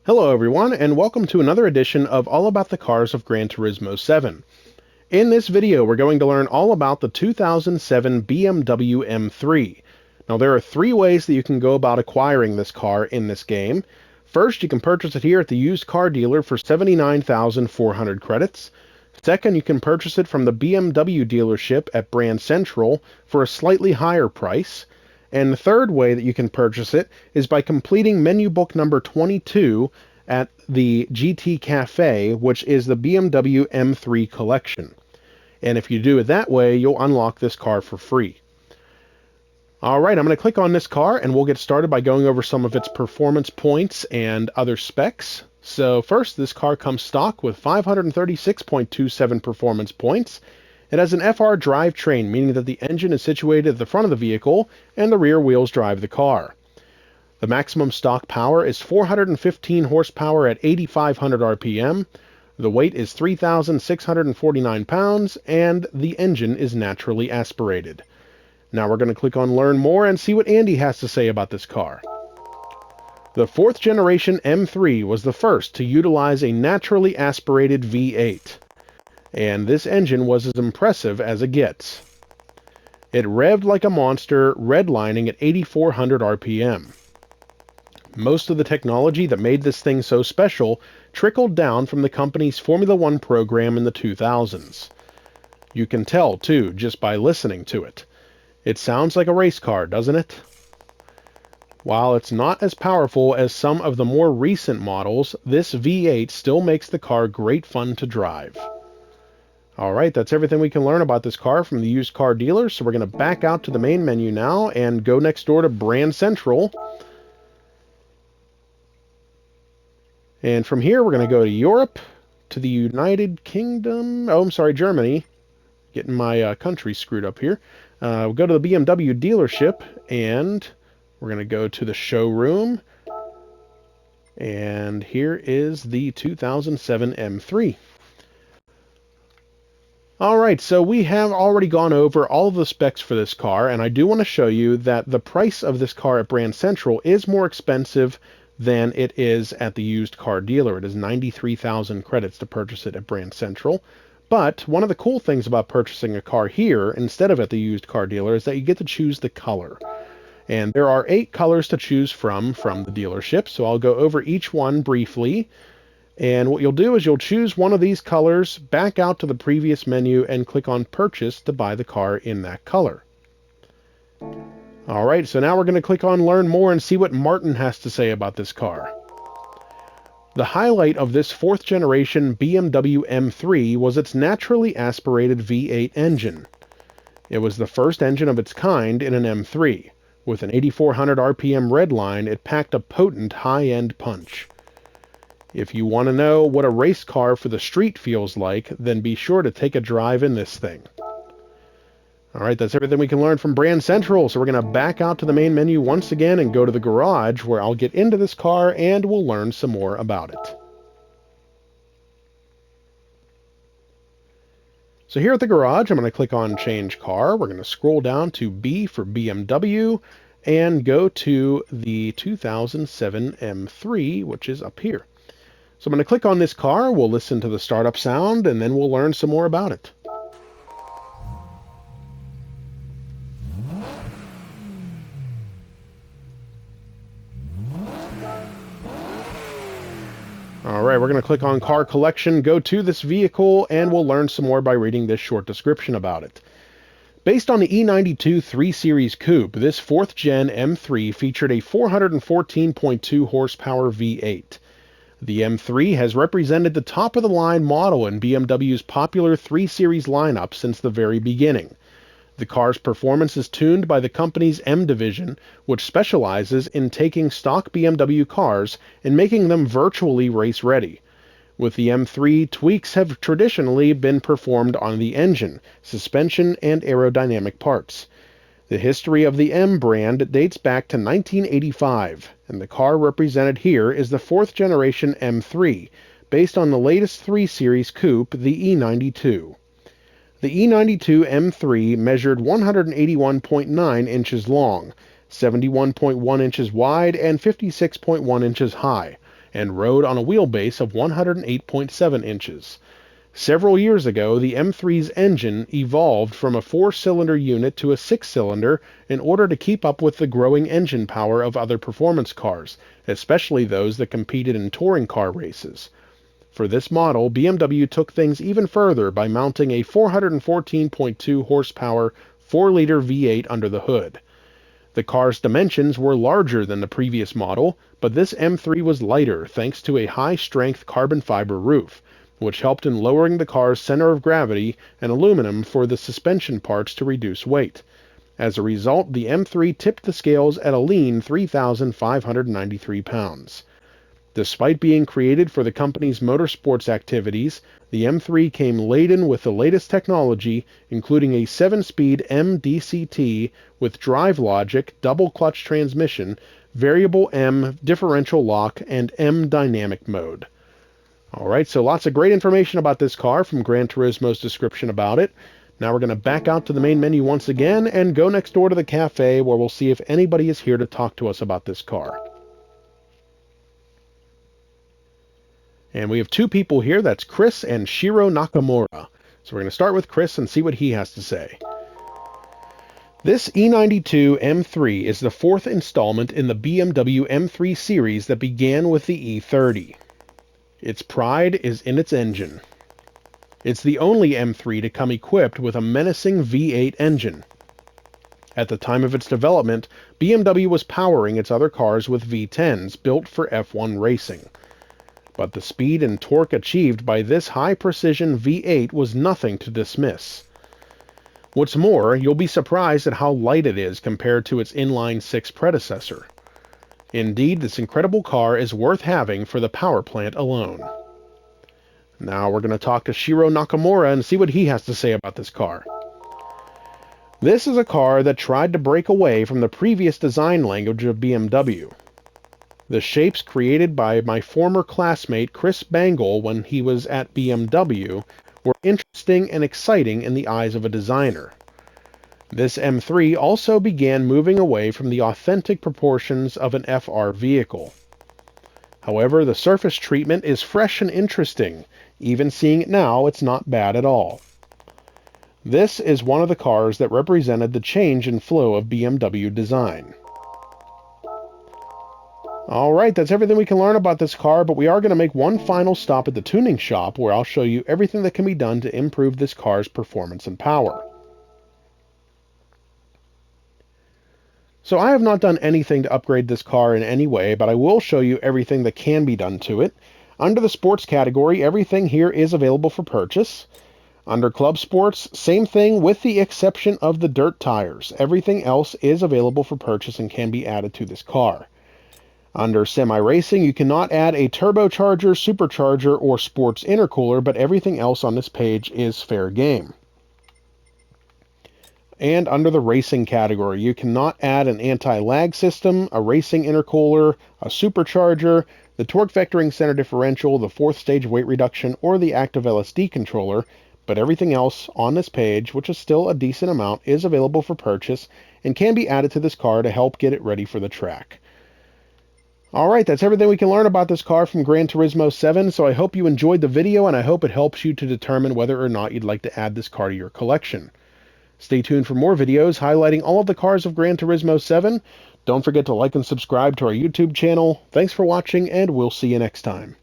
Hello everyone, and welcome to another edition of All About the Cars of Gran Turismo 7. In this video, we're going to learn all about the 2007 BMW M3. Now, there are three ways that you can go about acquiring this car in this game. First, you can purchase it here at the used car dealer for 79,400 credits. Second, you can purchase it from the BMW dealership at Brand Central for a slightly higher price. And the third way that you can purchase it is by completing menu book number 22 at the GT Cafe, which is the BMW M3 collection. And if you do it that way, you'll unlock this car for free. Alright, I'm going to click on this car and we'll get started by going over some of its performance points and other specs. So first, this car comes stock with 536.27 performance points. It has an FR drivetrain, meaning that the engine is situated at the front of the vehicle and the rear wheels drive the car. The maximum stock power is 415 horsepower at 8,500 RPM. The weight is 3,649 pounds, and the engine is naturally aspirated. Now we're going to click on Learn More and see what Andy has to say about this car. The 4th generation M3 was the first to utilize a naturally aspirated V8. And this engine was as impressive as it gets. It revved like a monster, redlining at 8,400 RPM. Most of the technology that made this thing so special trickled down from the company's Formula One program in the 2000s. You can tell, too, just by listening to it. It sounds like a race car, doesn't it? While it's not as powerful as some of the more recent models, this V8 still makes the car great fun to drive. Alright, that's everything we can learn about this car from the used car dealer, so we're going to back out to the main menu now and go next door to Brand Central. And from here, we're going to go to Europe, to the United Kingdom, Germany. Getting my country screwed up here. We'll go to the BMW dealership, and we're going to go to the showroom. And here is the 2007 M3. Alright, so we have already gone over all of the specs for this car, and I do want to show you that the price of this car at Brand Central is more expensive than it is at the used car dealer. It is 93,000 credits to purchase it at Brand Central. But one of the cool things about purchasing a car here instead of at the used car dealer is that you get to choose the color. And there are 8 colors to choose from the dealership, so I'll go over each one briefly. And what you'll do is you'll choose one of these colors, back out to the previous menu, and click on Purchase to buy the car in that color. Alright, so now we're going to click on Learn More and see what Martin has to say about this car. The highlight of this 4th generation BMW M3 was its naturally aspirated V8 engine. It was the first engine of its kind in an M3. With an 8,400 RPM redline, it packed a potent high-end punch. If you want to know what a race car for the street feels like, then be sure to take a drive in this thing. Alright, that's everything we can learn from Brand Central, so we're going to back out to the main menu once again and go to the garage, where I'll get into this car and we'll learn some more about it. So here at the garage, I'm going to click on Change Car. We're going to scroll down to B for BMW and go to the 2007 M3, which is up here. So I'm going to click on this car, we'll listen to the startup sound, and then we'll learn some more about it. Alright, we're going to click on Car Collection, go to this vehicle, and we'll learn some more by reading this short description about it. Based on the E92 3 Series Coupe, this 4th Gen M3 featured a 414.2 horsepower V8. The M3 has represented the top-of-the-line model in BMW's popular 3 Series lineup since the very beginning. The car's performance is tuned by the company's M division, which specializes in taking stock BMW cars and making them virtually race-ready. With the M3, tweaks have traditionally been performed on the engine, suspension, and aerodynamic parts. The history of the M brand dates back to 1985, and the car represented here is the 4th generation M3, based on the latest 3 Series Coupe, the E92. The E92 M3 measured 181.9 inches long, 71.1 inches wide, and 56.1 inches high, and rode on a wheelbase of 108.7 inches. Several years ago, the M3's engine evolved from a 4-cylinder unit to a 6-cylinder in order to keep up with the growing engine power of other performance cars, especially those that competed in touring car races. For this model, BMW took things even further by mounting a 414.2 horsepower 4-liter V8 under the hood. The car's dimensions were larger than the previous model, but this M3 was lighter thanks to a high-strength carbon fiber roof, which helped in lowering the car's center of gravity, and aluminum for the suspension parts to reduce weight. As a result, the M3 tipped the scales at a lean 3,593 pounds. Despite being created for the company's motorsports activities, the M3 came laden with the latest technology, including a 7-speed MDCT with drive logic, double-clutch transmission, variable M differential lock, and M dynamic mode. Alright, so lots of great information about this car from Gran Turismo's description about it. Now we're going to back out to the main menu once again and go next door to the cafe where we'll see if anybody is here to talk to us about this car. And we have two people here, that's Chris and Shiro Nakamura. So we're going to start with Chris and see what he has to say. This E92 M3 is the fourth installment in the BMW M3 series that began with the E30. Its pride is in its engine. It's the only M3 to come equipped with a menacing V8 engine. At the time of its development, BMW was powering its other cars with V10s built for F1 racing. But the speed and torque achieved by this high-precision V8 was nothing to dismiss. What's more, you'll be surprised at how light it is compared to its inline-6 predecessor. Indeed, this incredible car is worth having for the power plant alone. Now we're going to talk to Shiro Nakamura and see what he has to say about this car. This is a car that tried to break away from the previous design language of BMW. The shapes created by my former classmate Chris Bangle when he was at BMW were interesting and exciting in the eyes of a designer. This M3 also began moving away from the authentic proportions of an FR vehicle. However, the surface treatment is fresh and interesting. Even seeing it now, it's not bad at all. This is one of the cars that represented the change in flow of BMW design. Alright, that's everything we can learn about this car, but we are going to make one final stop at the tuning shop where I'll show you everything that can be done to improve this car's performance and power. So I have not done anything to upgrade this car in any way, but I will show you everything that can be done to it. Under the sports category, everything here is available for purchase. Under Club Sports, same thing with the exception of the dirt tires. Everything else is available for purchase and can be added to this car. Under Semi-Racing, you cannot add a turbocharger, supercharger, or sports intercooler, but everything else on this page is fair game. And under the racing category, you cannot add an anti-lag system, a racing intercooler, a supercharger, the torque vectoring center differential, the 4th stage weight reduction, or the active LSD controller, but everything else on this page, which is still a decent amount, is available for purchase and can be added to this car to help get it ready for the track. Alright, that's everything we can learn about this car from Gran Turismo 7, so I hope you enjoyed the video and I hope it helps you to determine whether or not you'd like to add this car to your collection. Stay tuned for more videos highlighting all of the cars of Gran Turismo 7. Don't forget to like and subscribe to our YouTube channel. Thanks for watching, and we'll see you next time.